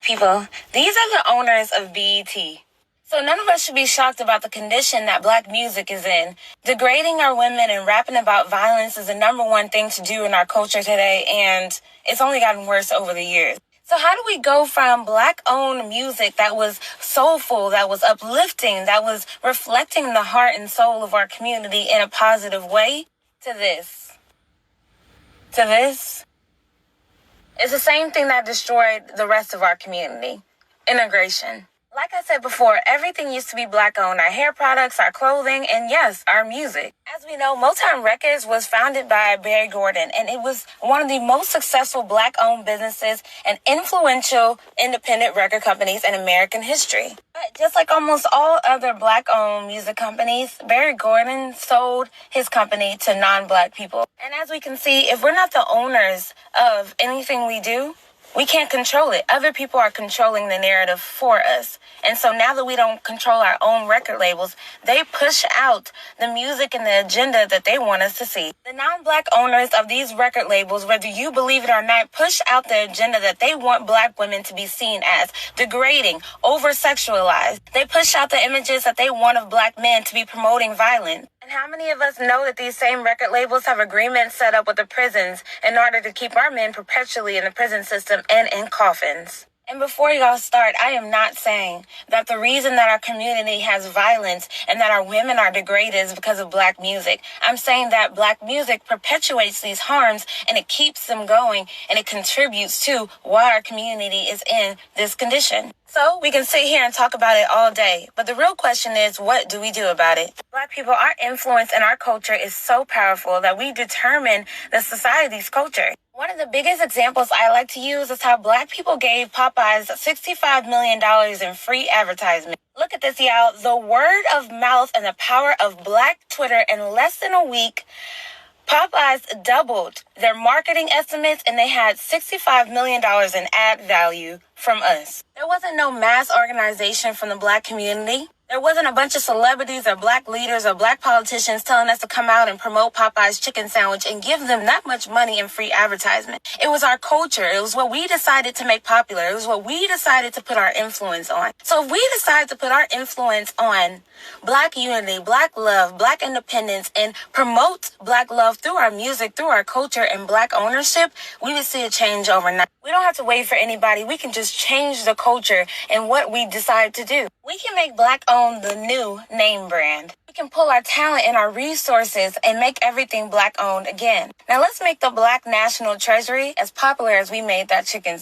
People, these are the owners of BET. So none of us should be shocked about the condition that black music is in. Degrading our women and rapping about violence is the number one thing to do in our culture today, and it's only gotten worse over the years. So how do we go from black-owned music that was soulful, that was uplifting, that was reflecting the heart and soul of our community in a positive way, to this? To this? It's the same thing that destroyed the rest of our community. Integration. Like I said before, everything used to be black-owned. Our hair products, our clothing, and yes, our music. As we know, Motown Records was founded by Berry Gordy, and it was one of the most successful black-owned businesses and influential independent record companies in American history. But just like almost all other black-owned music companies, Berry Gordy sold his company to non-black people. And as we can see, if we're not the owners of anything we do, we can't control it. Other people are controlling the narrative for us. And so now that we don't control our own record labels, they push out the music and the agenda that they want us to see. The non-black owners of these record labels, whether you believe it or not, push out the agenda that they want black women to be seen as degrading, over-sexualized. They push out the images that they want of black men to be promoting violence. And how many of us know that these same record labels have agreements set up with the prisons in order to keep our men perpetually in the prison system and in coffins? And before y'all start, I am not saying that the reason that our community has violence and that our women are degraded is because of black music. I'm saying that black music perpetuates these harms and it keeps them going and it contributes to why our community is in this condition. So we can sit here and talk about it all day, but the real question is, what do we do about it? Black people, our influence in our culture is so powerful that we determine the society's culture. One of the biggest examples I like to use is how black people gave Popeyes $65 million in free advertisement. Look at this, y'all. The word of mouth and the power of black Twitter in less than a week, Popeyes doubled their marketing estimates and they had $65 million in ad value from us. There wasn't no mass organization from the black community. There wasn't a bunch of celebrities or black leaders or black politicians telling us to come out and promote Popeye's chicken sandwich and give them that much money in free advertisement. It was our culture. It was what we decided to make popular. It was what we decided to put our influence on. So if we decide to put our influence on black unity, black love, black independence, and promote black love through our music, through our culture, and black ownership, we would see a change overnight. We don't have to wait for anybody. We can just change the culture and what we decide to do. We can make black-owned the new name brand. We can pull our talent and our resources and make everything black-owned again. Now let's make the Black National Treasury as popular as we made that chicken.